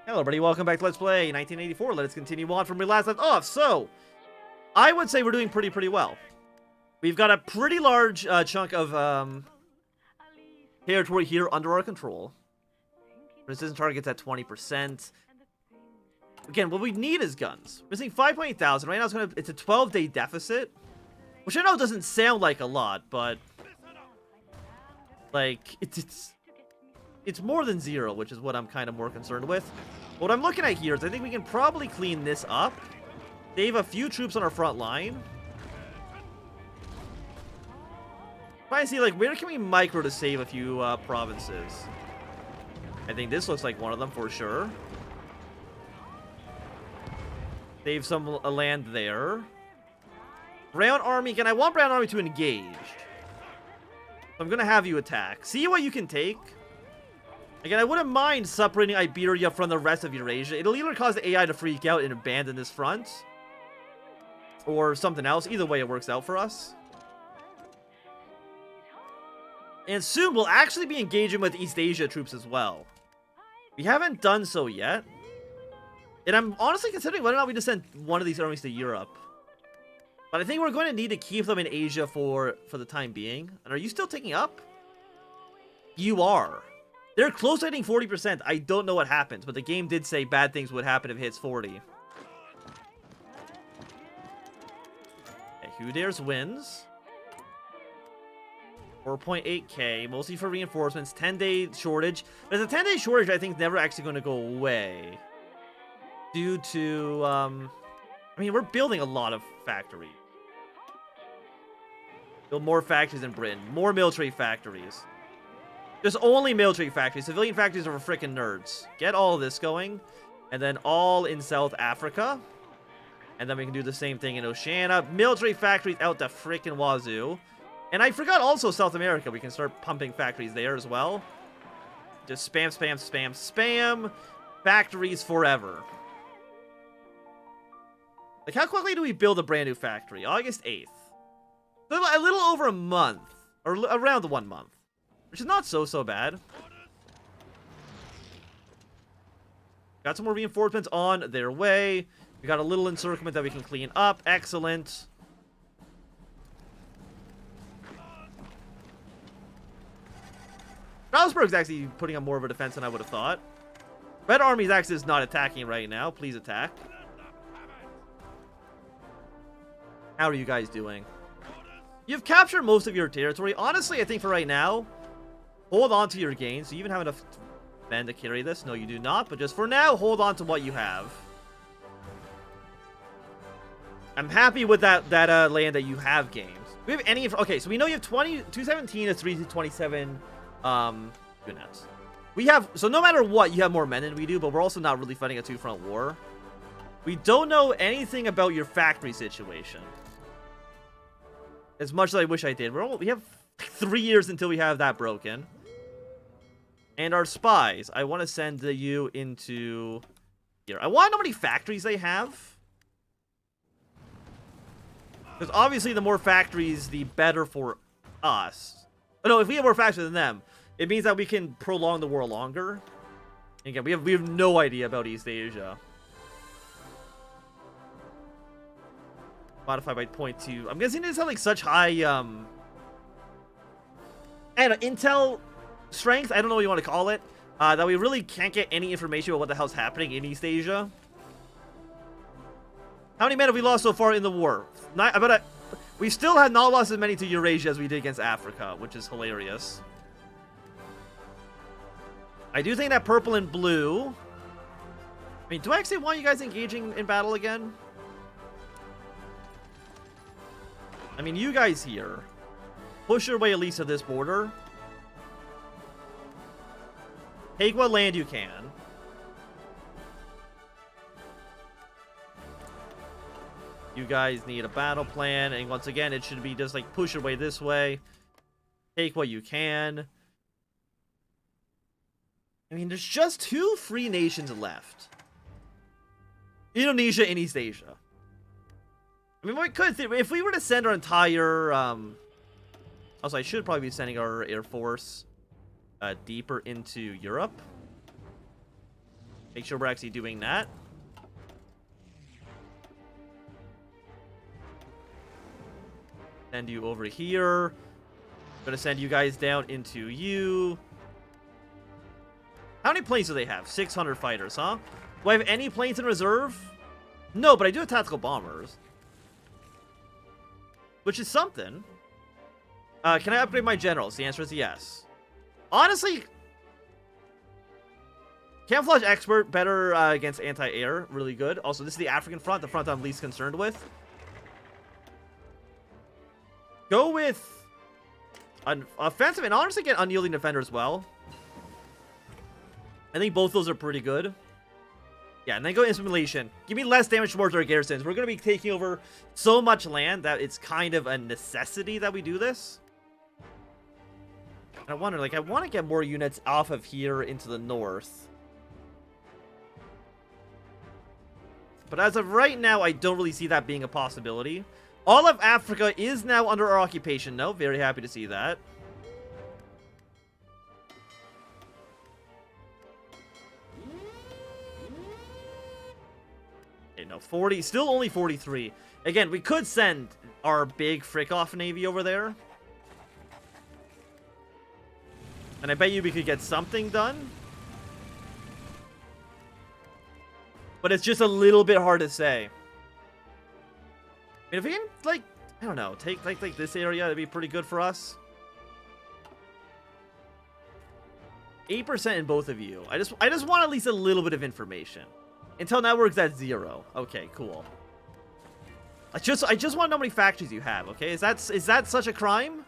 Hello everybody, welcome back to Let's Play 1984. Let's continue on from where we last left off. So, I would say we're doing pretty well. We've got a pretty large chunk of territory here under our control. Precision targets at 20%. Again, what we need is guns. We're missing 5.8 thousand. Right now it's a 12-day deficit. Which I know doesn't sound like a lot, but like it's more than zero, which is what I'm kind of more concerned with. What I'm looking at here is I think we can probably clean this up. Save a few troops on our front line. Try and see, like, where can we micro to save a few provinces? I think this looks like one of them for sure. Save some land there. Brown Army. Again, I want Brown Army to engage. So I'm going to have you attack. See what you can take. Again, I wouldn't mind separating Iberia from the rest of Eurasia. It'll either cause the AI to freak out and abandon this front, or something else. Either way, it works out for us. And soon, we'll actually be engaging with East Asia troops as well. We haven't done so yet. And I'm honestly considering whether or not we just send one of these armies to Europe. But I think we're going to need to keep them in Asia for the time being. And are you still taking up? You are. They're close to hitting 40%. I don't know what happens, but the game did say bad things would happen if it hits 40. Okay, who dares wins? 4.8k, mostly for reinforcements. 10-day shortage. There's a 10-day shortage I think is never actually going to go away. Due to, I mean, we're building a lot of factories. Build more factories in Britain. More military factories. There's only military factories. Civilian factories are for freaking nerds. Get all of this going. And then all in South Africa. And then we can do the same thing in Oceania. Military factories out the freaking wazoo. And I forgot also South America. We can start pumping factories there as well. Just spam, spam, spam, spam. Factories forever. Like, how quickly do we build a brand new factory? August 8th. A little over a month. Or around the 1 month. Which is not so bad. Got some more reinforcements on their way. We got a little encirclement that we can clean up. Excellent. Strasbourg's actually putting up more of a defense than I would have thought. Red Army's actually is not attacking right now. Please attack. How are you guys doing? You've captured most of your territory. Honestly, I think for right now, hold on to your gains. Do you even have enough men to carry this? No, you do not. But just for now, hold on to what you have. I'm happy with that land that you have gained. Do we have any... Okay, so we know you have 217 to 327 units. We have... So no matter what, you have more men than we do, but we're also not really fighting a two-front war. We don't know anything about your factory situation. As much as I wish I did. We have 3 years until we have that broken. And our spies. I want to send you into here. I want to know how many factories they have. Because obviously the more factories, the better for us. Oh, no, if we have more factories than them, it means that we can prolong the war longer. Again, we have no idea about East Asia. Modify by 0.2. I'm guessing this has like such high and intel strength, I don't know what you want to call it, that we really can't get any information about what the hell's happening in East Asia. How many men have we lost so far in the war? We still have not lost as many to Eurasia as we did against Africa, which is hilarious. I do think that purple and blue... I mean, do I actually want you guys engaging in battle again? I mean, you guys here. Push your way at least to this border. Take what land you can. You guys need a battle plan. And once again, it should be just like push your way this way. Take what you can. I mean, there's just 2 free nations left. Indonesia and East Asia. I mean, we could, if we were to send our entire, also I should probably be sending our Air Force deeper into Europe. Make sure we're actually doing that. Send you over here. Gonna send you guys down into you. How many planes do they have? 600 fighters, huh? Do I have any planes in reserve? No, but I do have tactical bombers. Which is something. Can I upgrade my generals? The answer is yes. Honestly, camouflage expert, better against anti-air. Really good. Also, this is the African front, the front I'm least concerned with. Go with an offensive and honestly get unyielding defender as well. I think both those are pretty good. Yeah, and then go assimilation. Give me less damage towards our garrisons. We're going to be taking over so much land that it's kind of a necessity that we do this. And I wonder, like, I want to get more units off of here into the north. But as of right now, I don't really see that being a possibility. All of Africa is now under our occupation. No, very happy to see that. Okay, no, 40, still only 43. Again, we could send our big frick-off navy over there. And I bet you we could get something done. But it's just a little bit hard to say. I mean, if we can, like, I don't know, take, like this area, that'd be pretty good for us. 8% in both of you. I just want at least a little bit of information. Intel network's at 0. Okay, cool. I just want to know how many factories you have, okay? Is that such a crime?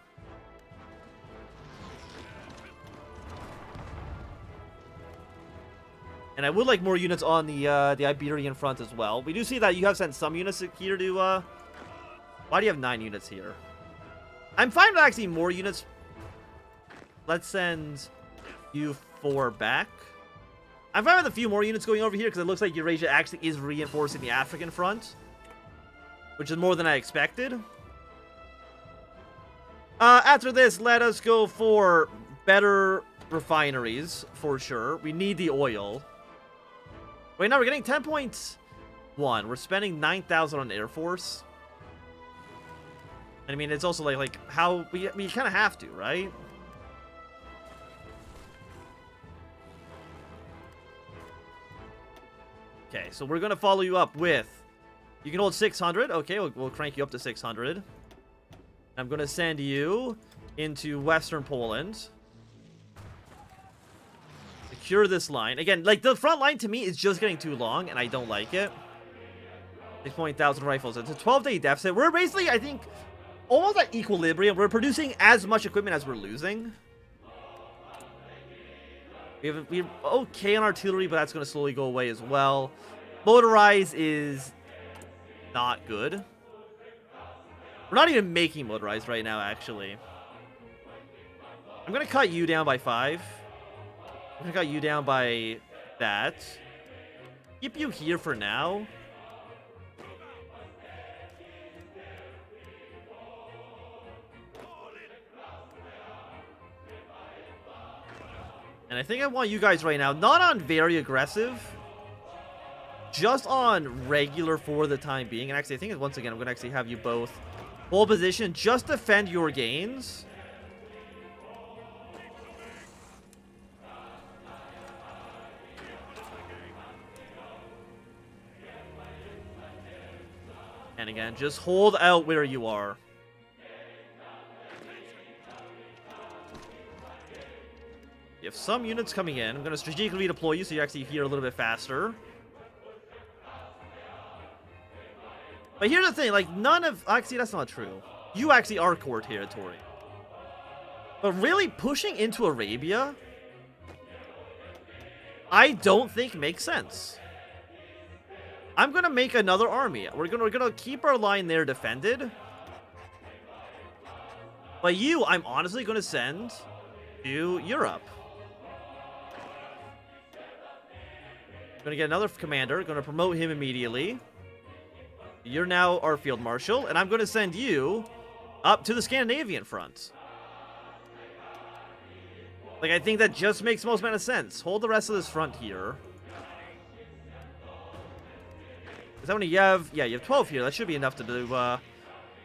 And I would like more units on the Iberian front as well. We do see that you have sent some units here to, why do you have 9 units here? I'm fine with actually more units. Let's send you 4 back. I'm fine with a few more units going over here because it looks like Eurasia actually is reinforcing the African front. Which is more than I expected. After this, let us go for better refineries, for sure. We need the oil. Wait, now we're getting 10.1. We're spending 9,000 on Air Force. And I mean, it's also like how we kind of have to, right? Okay, so we're going to follow you up with... You can hold 600. Okay, we'll crank you up to 600. I'm going to send you into Western Poland. Secure this line. Again, like, the front line to me is just getting too long, and I don't like it. 6,000 rifles. It's a 12-day deficit. We're basically, I think, almost at equilibrium. We're producing as much equipment as we're losing. We're okay on artillery, but that's going to slowly go away as well. Motorized is not good. We're not even making motorized right now, actually. I'm going to cut you down by 5. I'm going to cut you down by that. Keep you here for now. And I think I want you guys right now, not on very aggressive, just on regular for the time being. And actually, I think once again, I'm going to actually have you both hold position, just defend your gains. And again, just hold out where you are. You have some units coming in. I'm going to strategically redeploy you so you're actually here a little bit faster. But here's the thing, like, none of... Actually, that's not true. You actually are core territory. But really, pushing into Arabia, I don't think makes sense. I'm going to make another army. We're gonna keep our line there defended. But you, I'm honestly going to send to Europe. Gonna get another commander. Gonna promote him immediately. You're now our field marshal, and I'm gonna send you up to the Scandinavian front. Like, I think that just makes most amount of sense. Hold the rest of this front here. Is that when you have... Yeah, you have 12 here. That should be enough to do,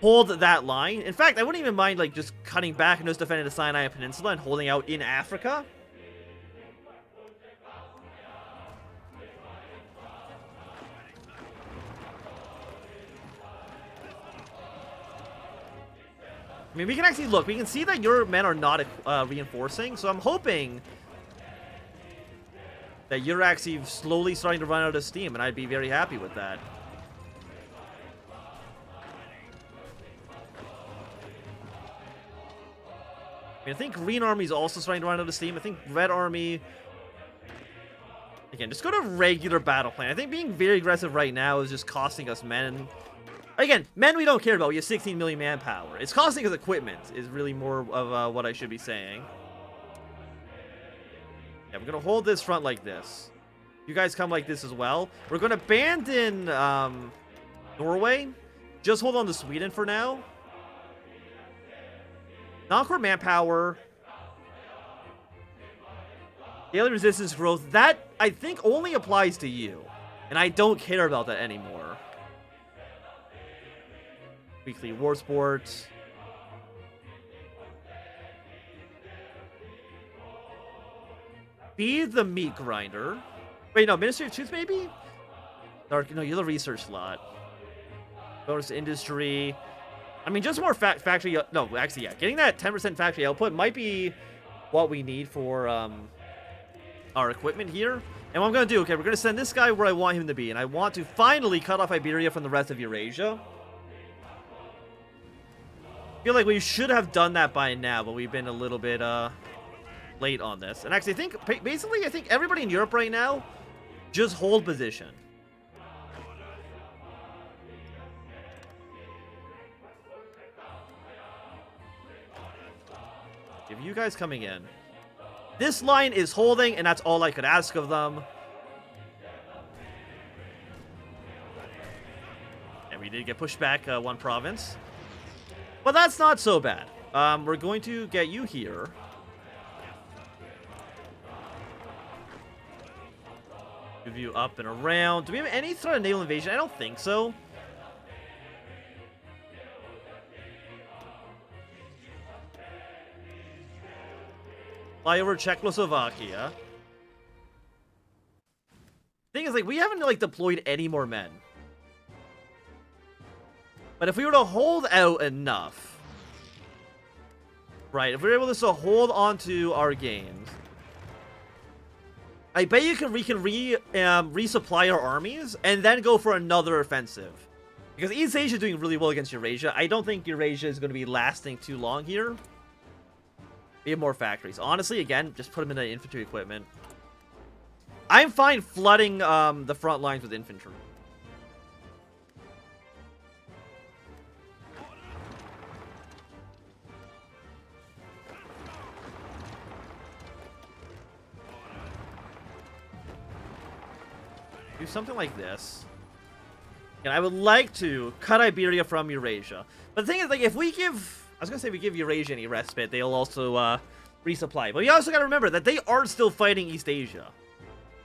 hold that line. In fact, I wouldn't even mind, like, just cutting back and just defending the Sinai Peninsula and holding out in Africa. I mean, we can actually look. We can see that your men are not reinforcing, so I'm hoping that you're actually slowly starting to run out of steam, and I'd be very happy with that. I mean, I think Green Army is also starting to run out of steam. I think Red Army... Again, just go to regular battle plan. I think being very aggressive right now is just costing us men. Again, men we don't care about. We have 16 million manpower. It's costing us equipment is really more of what I should be saying. Yeah, we're going to hold this front like this. You guys come like this as well. We're going to abandon Norway. Just hold on to Sweden for now. Non-core manpower. Daily resistance growth. That, I think, only applies to you. And I don't care about that anymore. Weekly war sports. Be the meat grinder. Wait, no, Ministry of Truth, maybe? No, you're the research slot. Bonus industry. I mean, just more factory... No, actually, yeah. Getting that 10% factory output might be what we need for our equipment here. And what I'm going to do, okay, we're going to send this guy where I want him to be. And I want to finally cut off Iberia from the rest of Eurasia. I feel like we should have done that by now, but we've been a little bit late on this. And actually, I think everybody in Europe right now just hold position. If you guys coming in. This line is holding, and that's all I could ask of them. And we did get pushed back one province. But that's not so bad. We're going to get you here. Move you up and around. Do we have any threat of naval invasion? I don't think so. Fly over Czechoslovakia. Thing is, like, we haven't, like, deployed any more men. But if we were to hold out enough... Right, if we were able to still hold on to our gains... I bet we can resupply our armies and then go for another offensive. Because East Asia is doing really well against Eurasia. I don't think Eurasia is going to be lasting too long here. We have more factories. Honestly, again, just put them in the infantry equipment. I'm fine flooding the front lines with infantry. Do something like this. And I would like to cut Iberia from Eurasia. But the thing is, like, if we give... I was going to say if we give Eurasia any respite, they'll also resupply. But you also got to remember that they are still fighting East Asia.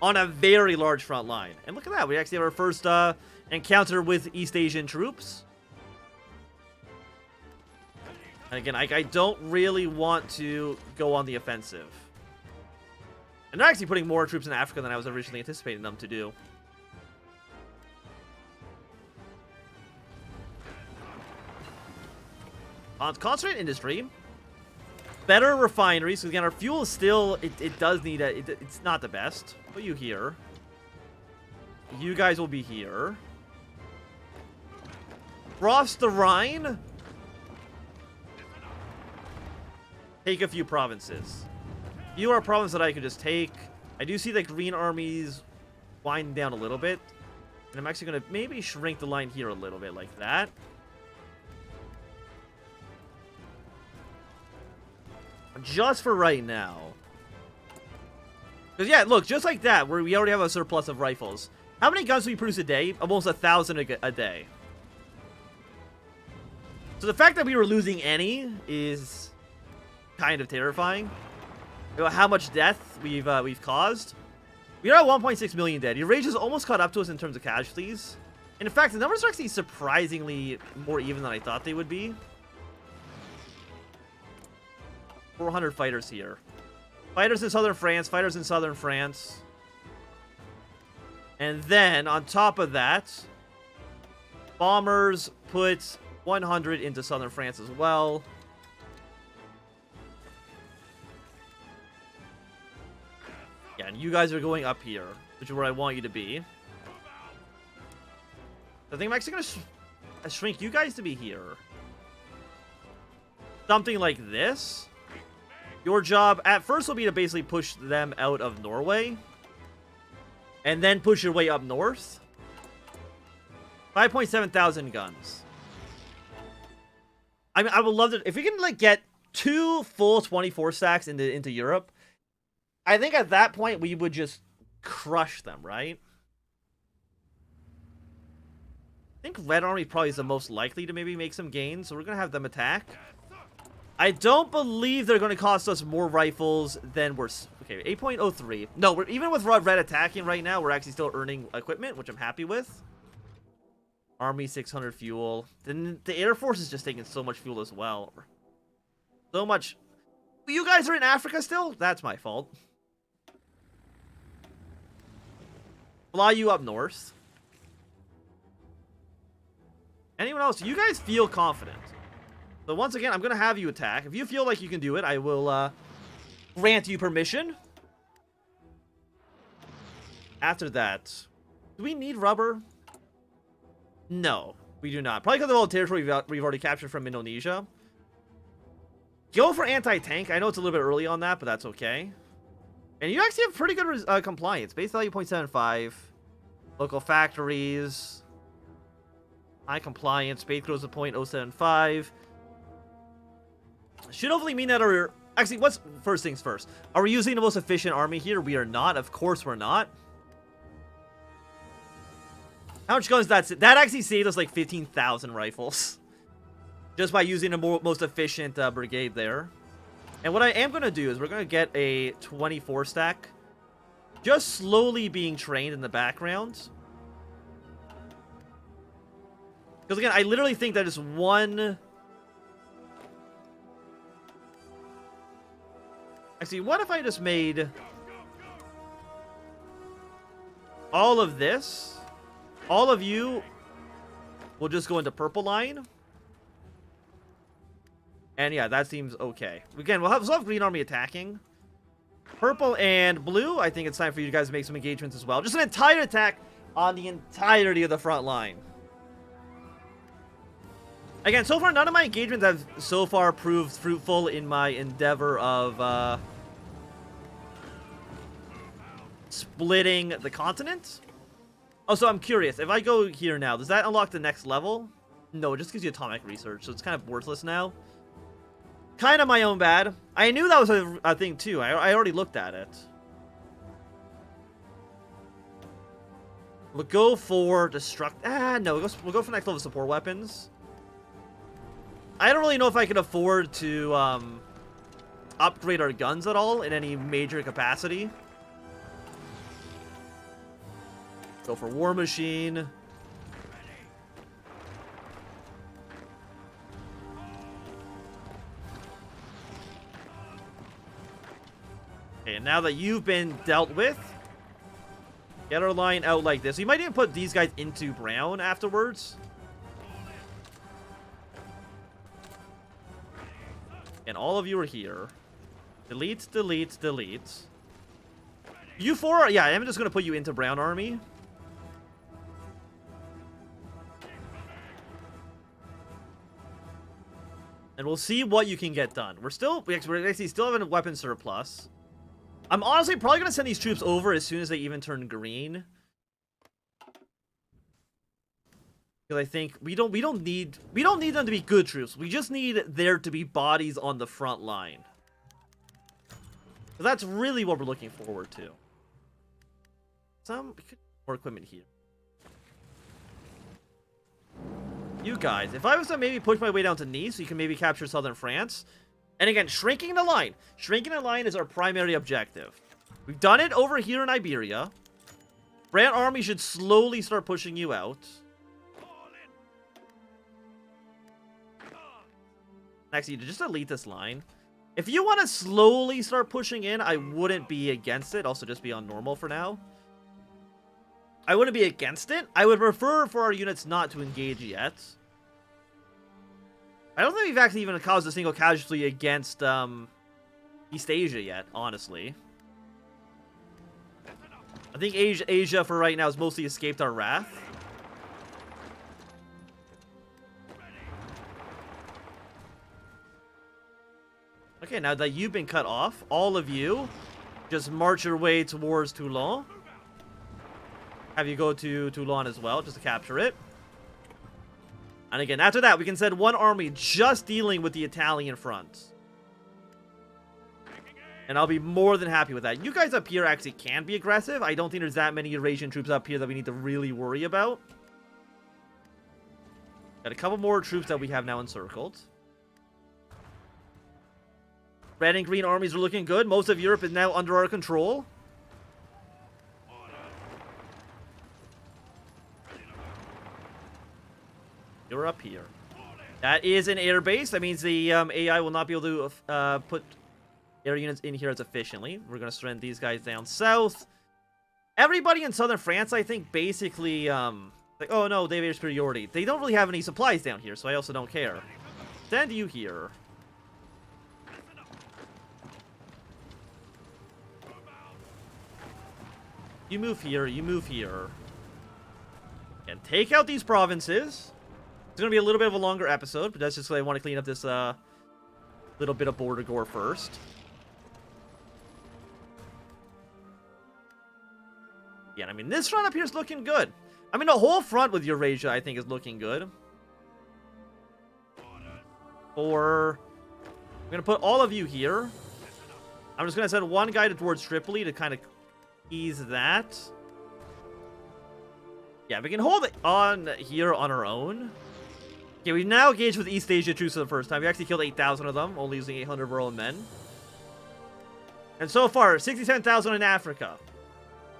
On a very large front line. And look at that. We actually have our first encounter with East Asian troops. And again, I don't really want to go on the offensive. And they're actually putting more troops in Africa than I was originally anticipating them to do. Concentrate industry. Better refineries. So again, our fuel is still... It does need a... It's not the best. Put you here. You guys will be here. Cross the Rhine. Take a few provinces. You are a province that I could just take. I do see the green armies winding down a little bit. And I'm actually going to maybe shrink the line here a little bit like that. Just for right now. Because, yeah, look, just like that, where we already have a surplus of rifles. How many guns do we produce a day? Almost 1,000 a day. So the fact that we were losing any is kind of terrifying. How much death we've caused. We are at 1.6 million dead. Eurasia's almost caught up to us in terms of casualties. And in fact, the numbers are actually surprisingly more even than I thought they would be. 400 fighters here. Fighters in southern France, fighters in southern France. And then, on top of that, bombers put 100 into southern France as well. Yeah, and you guys are going up here, which is where I want you to be. I think I'm actually going to shrink you guys to be here. Something like this. Your job at first will be to basically push them out of Norway. And then push your way up north. 5.7 thousand guns. I mean, I would love to... If we can, like, get 2 full 24 stacks into Europe, I think at that point we would just crush them, right? I think Red Army probably is the most likely to maybe make some gains, so we're going to have them attack. I don't believe they're going to cost us more rifles than we're... Okay, 8.03. No, even with Red attacking right now, we're actually still earning equipment, which I'm happy with. Army 600 fuel. Then the Air Force is just taking so much fuel as well. So much... You guys are in Africa still? That's my fault. Fly you up north. Anyone else? You guys feel confident. So once again, I'm going to have you attack. If you feel like you can do it, I will grant you permission. After that, do we need rubber? No, we do not. Probably because of all the territory we've already captured from Indonesia. Go for anti-tank. I know it's a little bit early on that, but that's okay. And you actually have pretty good compliance. Base value 0.75. Local factories. High compliance. Base grows to 0.075. Should hopefully mean that our... Actually, what's... First things first. Are we using the most efficient army here? We are not. Of course we're not. How much guns that... That actually saved us like 15,000 rifles. Just by using the most efficient brigade there. And what I am going to do is we're going to get a 24 stack. Just slowly being trained in the background. Because again, I literally think that is one... Actually, what if I just made all of this? All of you will just go into purple line. And yeah, that seems okay. Again, we'll have Green Army attacking. Purple and blue, I think it's time for you guys to make some engagements as well. Just an entire attack on the entirety of the front line. Again, so far, none of my engagements have so far proved fruitful in my endeavor of splitting the continent. Oh, so I'm curious. If I go here now, does that unlock the next level? No, it just gives you atomic research, so it's kind of worthless now. Kind of my own bad. I knew that was a thing, too. I already looked at it. We'll go for destruct... no. We'll go for next level support weapons. I don't really know if I can afford to upgrade our guns at all in any major capacity. Go for War Machine. Okay, and now that you've been dealt with, get our line out like this. We might even put these guys into brown afterwards. And all of you are here. Delete, delete, delete. You four, yeah, I'm just going to put you into brown army. And we'll see what you can get done. We're actually still having a weapon surplus. I'm honestly probably going to send these troops over as soon as they even turn green. Because I think we don't need them to be good troops. We just need there to be bodies on the front line. So that's really what we're looking forward to. More equipment here. You guys, if I was to maybe push my way down to Nice, so you can maybe capture southern France. And again, shrinking the line. Shrinking the line is our primary objective. We've done it over here in Iberia. Brand Army should slowly start pushing you out. Actually, just delete this line. If you want to slowly start pushing in, I wouldn't be against it. Also, just be on normal for now. I wouldn't be against it. I would prefer for our units not to engage yet. I don't think we've actually even caused a single casualty against East Asia yet, honestly. I think Asia for right now has mostly escaped our wrath. Okay, now that you've been cut off, all of you just march your way towards Toulon. Have you go to Toulon as well, just to capture it. And again, after that, we can send one army just dealing with the Italian front. And I'll be more than happy with that. You guys up here actually can be aggressive. I don't think there's that many Eurasian troops up here that we need to really worry about. Got a couple more troops that we have now encircled. Red and green armies are looking good. Most of Europe is now under our control. You're up here. That is an air base. That means the AI will not be able to put air units in here as efficiently. We're going to send these guys down south. Everybody in southern France, I think, basically, like, oh no, they have air superiority. They don't really have any supplies down here, so I also don't care. Send you here. You move here, you move here. And take out these provinces. It's going to be a little bit of a longer episode, but that's just because I want to clean up this little bit of border gore first. Yeah, I mean, this front up here is looking good. I mean, the whole front with Eurasia, I think, is looking good. I'm going to put all of you here. I'm just going to send one guy towards Tripoli to kind of ease that. Yeah, we can hold it on here on our own. Okay, we've now engaged with East Asia troops for the first time. We actually killed 8,000 of them, only using 800 of our own men. And so far, 67,000 in Africa.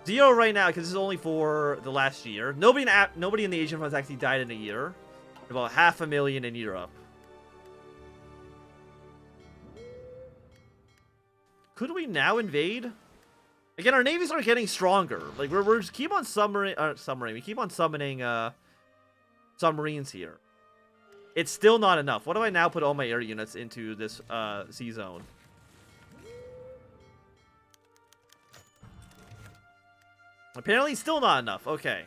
0 right now, because this is only for the last year. Nobody in the Asian front has actually died in a year. About 500,000 in Europe. Could we now invade? Again, our navies are getting stronger. Like, we're just keep on submarine. We keep on summoning submarines here. It's still not enough. What do I now put all my air units into this sea zone? Apparently still not enough. Okay.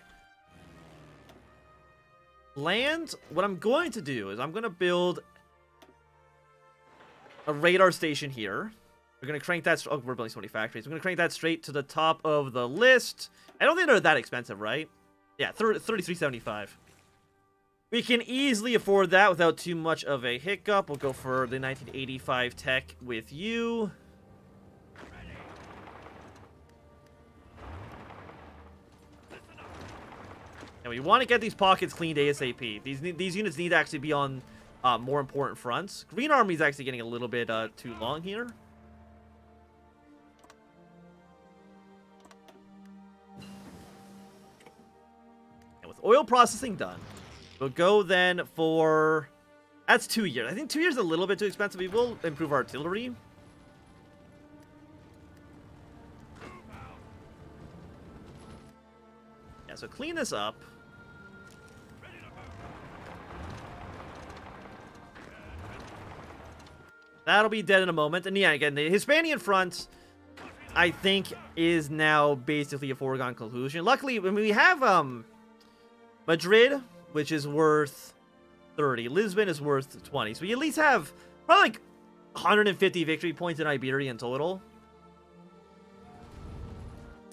Land, what I'm going to do is I'm going to build a radar station here. We're going to crank that... Oh, we're building so many factories. We're going to crank that straight to the top of the list. I don't think they're that expensive, right? Yeah, 33.75. We can easily afford that without too much of a hiccup. We'll go for the 1985 tech with you. And we want to get these pockets cleaned ASAP. These units need to actually be on more important fronts. Green Army is actually getting a little bit too long here. And with oil processing done, we'll go then for... That's 2 years. I think 2 years is a little bit too expensive. We will improve artillery. Yeah, so clean this up. That'll be dead in a moment. And yeah, again, the Hispanian front, I think, is now basically a foregone conclusion. Luckily, when we have Madrid, which is worth 30. Lisbon is worth 20. So we at least have probably like 150 victory points in Iberia in total.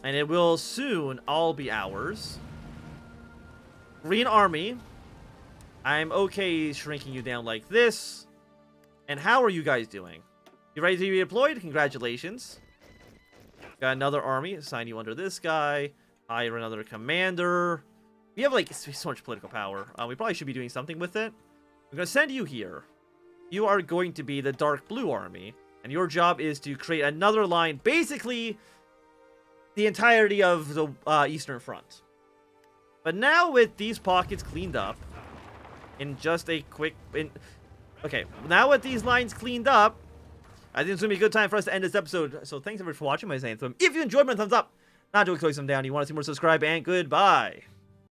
And it will soon all be ours. Green Army. I'm okay shrinking you down like this. And how are you guys doing? You ready to be deployed? Congratulations. Got another army. Assign you under this guy. Hire another commander. We have like so much political power. We probably should be doing something with it. I'm going to send you here. You are going to be the dark blue army. And your job is to create another line. Basically, the entirety of the Eastern Front. But now with these pockets cleaned up, in just a quick... Okay, now with these lines cleaned up, I think it's going to be a good time for us to end this episode. So thanks everyone for watching my Anthem. If you enjoyed my thumbs up, not to click some down. You want to see more, subscribe, and goodbye.